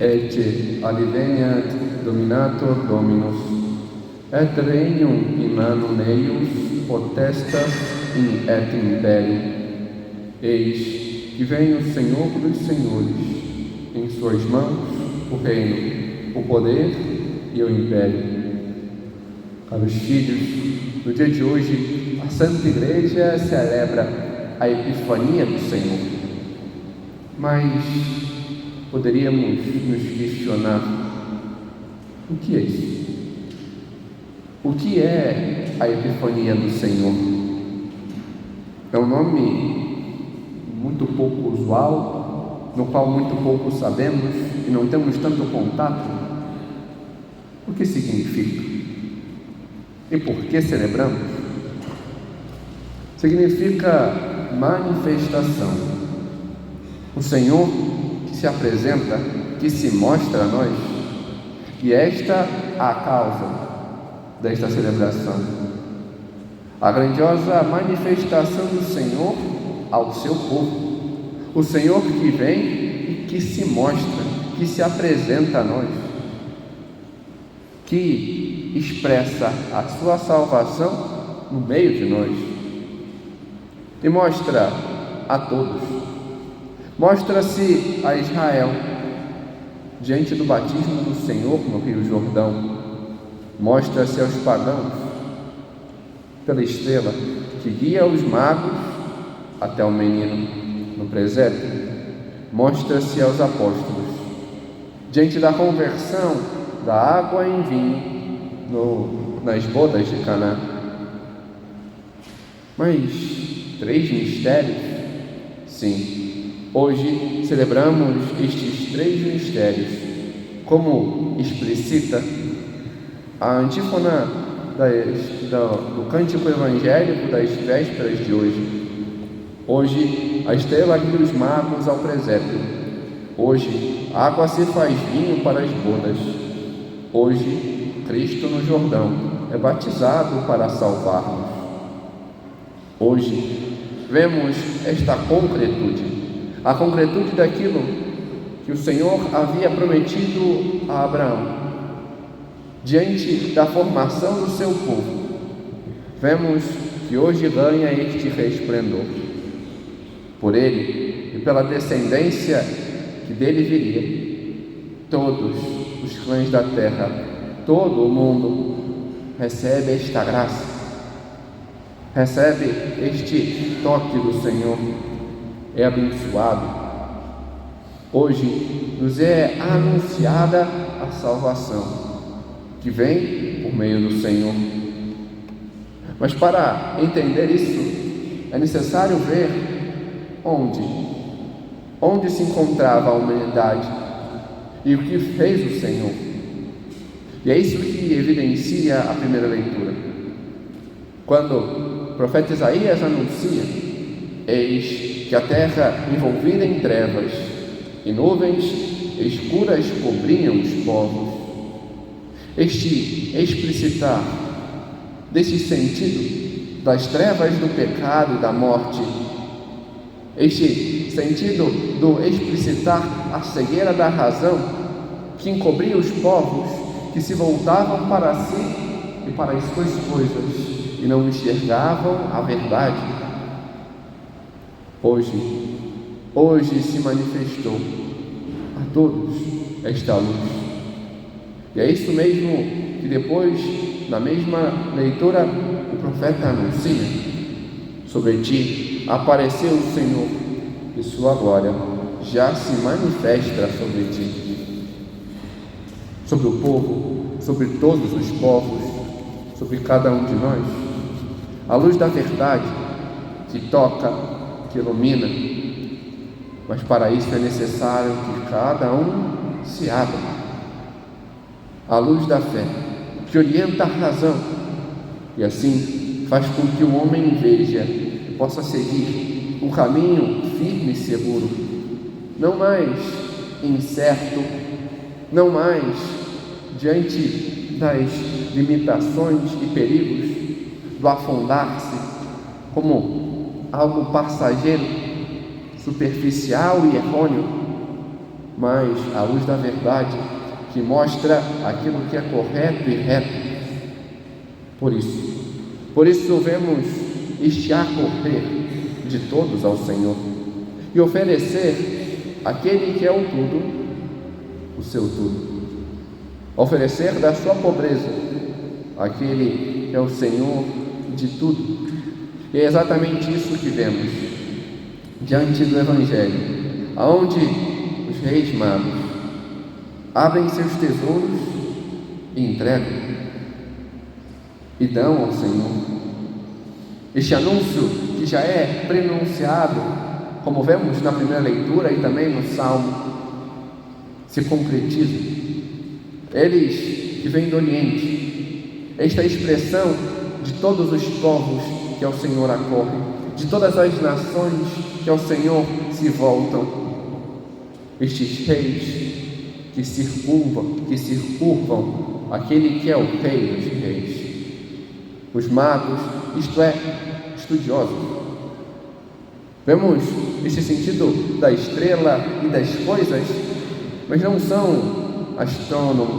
ecce adveniat dominator Dominus, et regnum in anum eius potestas in et imperium. Eis que vem o Senhor dos Senhores, em suas mãos o reino, o poder e o império. Caros filhos, no dia de hoje, a Santa Igreja celebra a Epifania do Senhor. Mas poderíamos nos questionar: o que é isso? O que é a Epifania do Senhor? É um nome muito pouco usual, no qual muito pouco sabemos e não temos tanto contato. O que significa? E por que celebramos? Significa manifestação. O Senhor que se apresenta, que se mostra a nós, e esta a causa desta celebração. A grandiosa manifestação do Senhor ao seu povo. O Senhor que vem e que se mostra, que se apresenta a nós, que expressa a sua salvação no meio de nós e mostra a todos. Mostra-se a Israel diante do batismo do Senhor no Rio Jordão. Mostra-se aos pagãos pela estrela que guia os magos até o menino no presépio. Mostra-se aos apóstolos diante da conversão da água em vinho nas bodas de Caná. Mas 3 mistérios? Sim, hoje celebramos estes 3 mistérios, como explicita a antífona do cântico evangélico das vésperas de hoje. Hoje a estrela guia os magos ao presépio. Hoje a água se faz vinho para as bodas. Hoje Cristo no Jordão é batizado para salvar-nos. Hoje vemos esta concretude, a concretude daquilo que o Senhor havia prometido a Abraão diante da formação do seu povo. Vemos que hoje ganha este resplendor. Por ele e pela descendência que dele viria, todos os clãs da terra, todo o mundo recebe esta graça, recebe este toque do Senhor, é abençoado. Hoje nos é anunciada a salvação, que vem por meio do Senhor. Mas para entender isso, é necessário ver onde se encontrava a humanidade e o que fez o Senhor. E é isso que evidencia a primeira leitura. Quando o profeta Isaías anuncia: eis que a terra envolvida em trevas e nuvens escuras cobriam os povos. Este explicitar desse sentido das trevas do pecado e da morte, este sentido do explicitar a cegueira da razão que encobria os povos que se voltavam para si e para as suas coisas e não enxergavam a verdade. Hoje se manifestou a todos esta luz. E é isso mesmo que depois, na mesma leitura, o profeta anuncia: sobre ti apareceu o Senhor e sua glória já se manifesta sobre ti. Sobre o povo, sobre todos os povos, sobre cada um de nós, a luz da verdade que toca, que ilumina. Mas para isso é necessário que cada um se abra. A luz da fé, que orienta a razão, e assim faz com que o homem veja e possa seguir um caminho firme e seguro, não mais incerto, não mais diante das limitações e perigos do afundar-se como algo passageiro, superficial e errôneo, mas a luz da verdade, que mostra aquilo que é correto e reto. Por isso vemos este acorrer de todos ao Senhor e oferecer aquele que é o tudo, o seu tudo. Oferecer da sua pobreza aquele que é o Senhor de tudo. E é exatamente isso que vemos diante do Evangelho, onde os reis magos abrem seus tesouros e entregam e dão ao Senhor. Este anúncio que já é prenunciado, como vemos na primeira leitura e também no Salmo, se concretiza. Eles que vêm do Oriente, esta expressão de todos os povos que ao Senhor acorrem, de todas as nações que ao Senhor se voltam, estes reis que circunvam aquele que é o Rei dos Reis, os magos, isto é, estudiosos. Vemos este sentido da estrela e das coisas, mas não são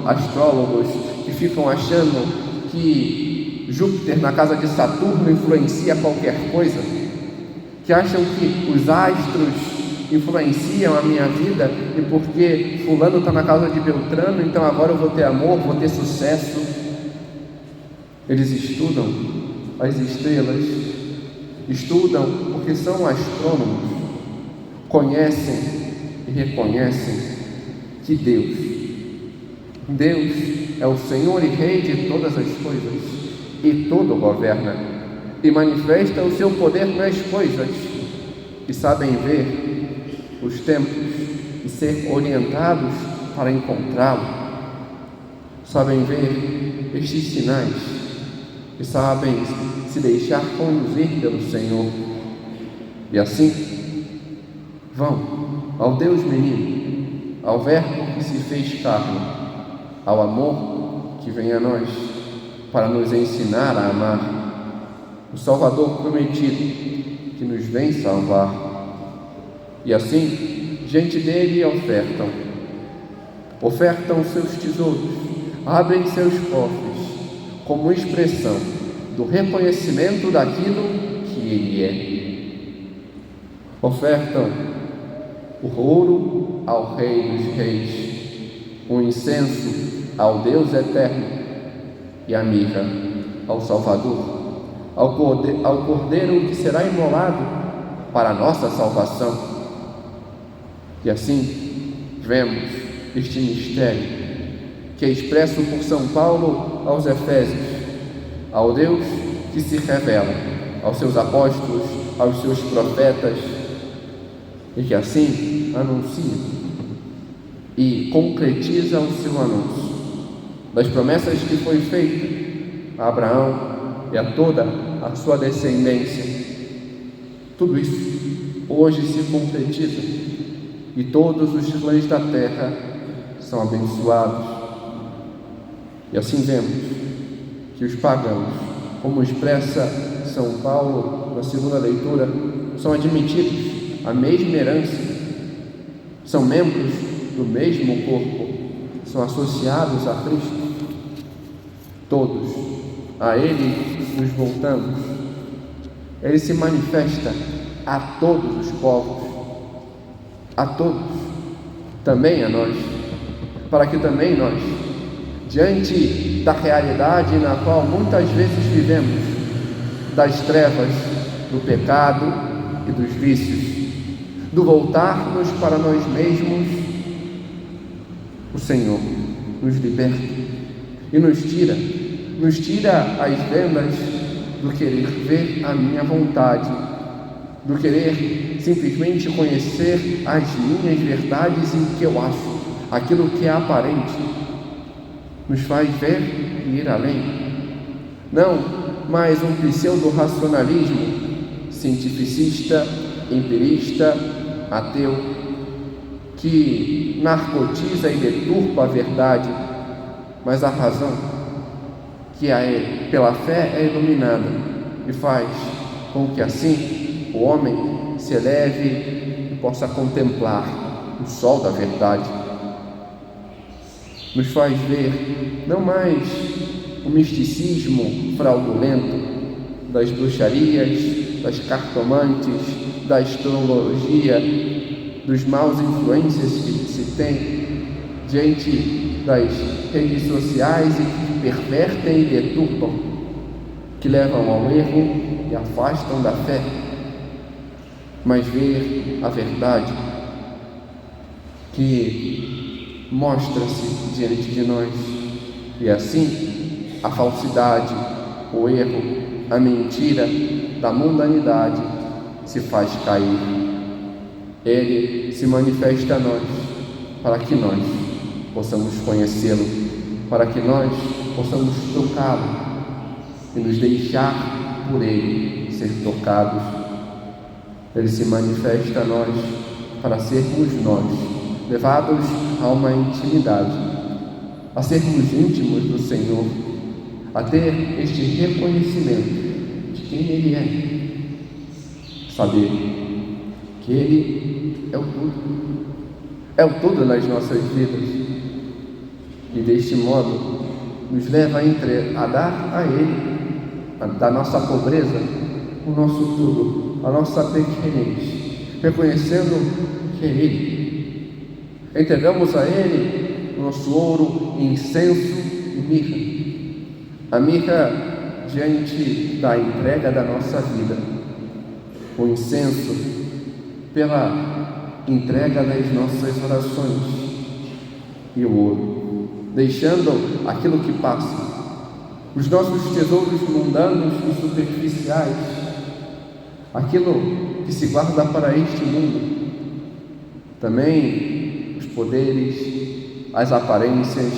astrólogos que ficam achando que Júpiter na casa de Saturno influencia qualquer coisa, que acham que os astros influenciam a minha vida e porque fulano está na casa de Beltrano, então agora eu vou ter amor, vou ter sucesso. Eles estudam as estrelas, estudam porque são astrônomos, conhecem e reconhecem que Deus é o Senhor e Rei de todas as coisas, e tudo governa, e manifesta o seu poder nas coisas, e sabem ver os tempos e ser orientados para encontrá-lo, sabem ver estes sinais, e sabem se deixar conduzir pelo Senhor, e assim vão ao Deus menino, ao Verbo que se fez carne, ao amor que vem a nós para nos ensinar a amar, o Salvador prometido que nos vem salvar. E assim, diante dele ofertam seus tesouros, abrem seus cofres como expressão do reconhecimento daquilo que ele é. Ofertam o ouro ao Rei dos Reis, o incenso ao Deus eterno e a mirra ao Salvador, ao Cordeiro que será imolado para a nossa salvação. E assim vemos este mistério que é expresso por São Paulo aos Efésios, ao Deus que se revela aos seus apóstolos, aos seus profetas, e que assim anuncia e concretiza o seu anúncio das promessas que foi feito a Abraão e a toda a sua descendência. Tudo isso hoje se concretiza e todos os clãs da terra são abençoados. E assim vemos que os pagãos, como expressa São Paulo na segunda leitura, são admitidos à mesma herança, são membros do mesmo corpo, são associados a Cristo. Todos a Ele nos voltamos. Ele se manifesta a todos os povos, a todos, também a nós, para que também nós, diante da realidade na qual muitas vezes vivemos, das trevas, do pecado e dos vícios, do voltar-nos para nós mesmos, o Senhor nos liberta e nos tira as vendas do querer ver a minha vontade, do querer simplesmente conhecer as minhas verdades e o que eu acho, aquilo que é aparente, nos faz ver e ir além. Não mais um pseudo-racionalismo cientificista, empirista, ateu, que narcotiza e deturpa a verdade, mas a razão, que pela fé é iluminada e faz com que assim o homem se eleve e possa contemplar o sol da verdade. Nos faz ver não mais o misticismo fraudulento das bruxarias, das cartomantes, da astrologia, dos maus influências que se tem diante das redes sociais e que pervertem e deturpam, que levam ao erro e afastam da fé, mas ver a verdade que mostra-se diante de nós, e assim a falsidade, o erro, a mentira da mundanidade se faz cair. Ele se manifesta a nós para que nós possamos conhecê-lo, para que nós possamos tocá-lo e nos deixar por ele ser tocados. Ele se manifesta a nós para sermos nós levados a uma intimidade, a sermos íntimos do Senhor, a ter este reconhecimento de quem Ele é, saber que Ele é o tudo nas nossas vidas, e deste modo nos leva a dar a Ele, da nossa pobreza, o nosso tudo, a nossa pequenez, reconhecendo que é Ele. Entregamos a Ele o nosso ouro, incenso e mirra. A mirra diante da entrega da nossa vida, o incenso pela entrega das nossas orações, e o ouro, deixando aquilo que passa, os nossos tesouros mundanos e superficiais, aquilo que se guarda para este mundo, também os poderes, as aparências,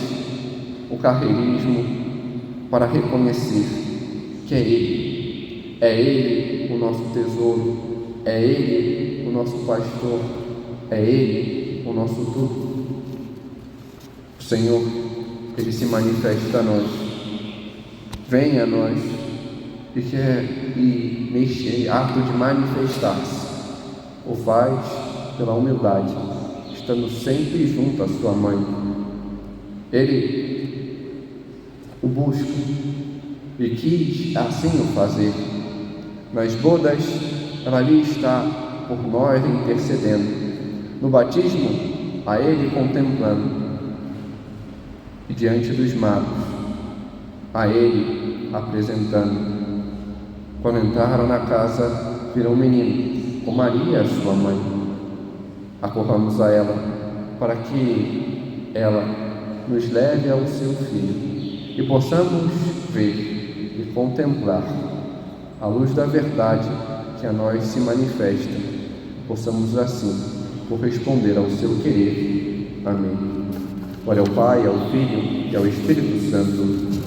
o carreirismo, para reconhecer que é Ele o nosso tesouro, é Ele o nosso pastor, é Ele o nosso tudo. O Senhor, Ele se manifesta a nós, vem a nós, e neste ato de manifestar-se, o faz pela humildade, estando sempre junto à sua mãe. Ele o busca e quis assim o fazer. Nas bodas, ela ali está por nós intercedendo. No batismo, a Ele contemplando. E diante dos magos, a Ele apresentando. Quando entraram na casa, viram um menino, com Maria, sua mãe. Acorramos a ela, para que ela nos leve ao seu Filho, e possamos ver e contemplar a luz da verdade que a nós se manifesta, possamos assim corresponder ao seu querer. Amém. Glória ao Pai, ao Filho e ao Espírito Santo,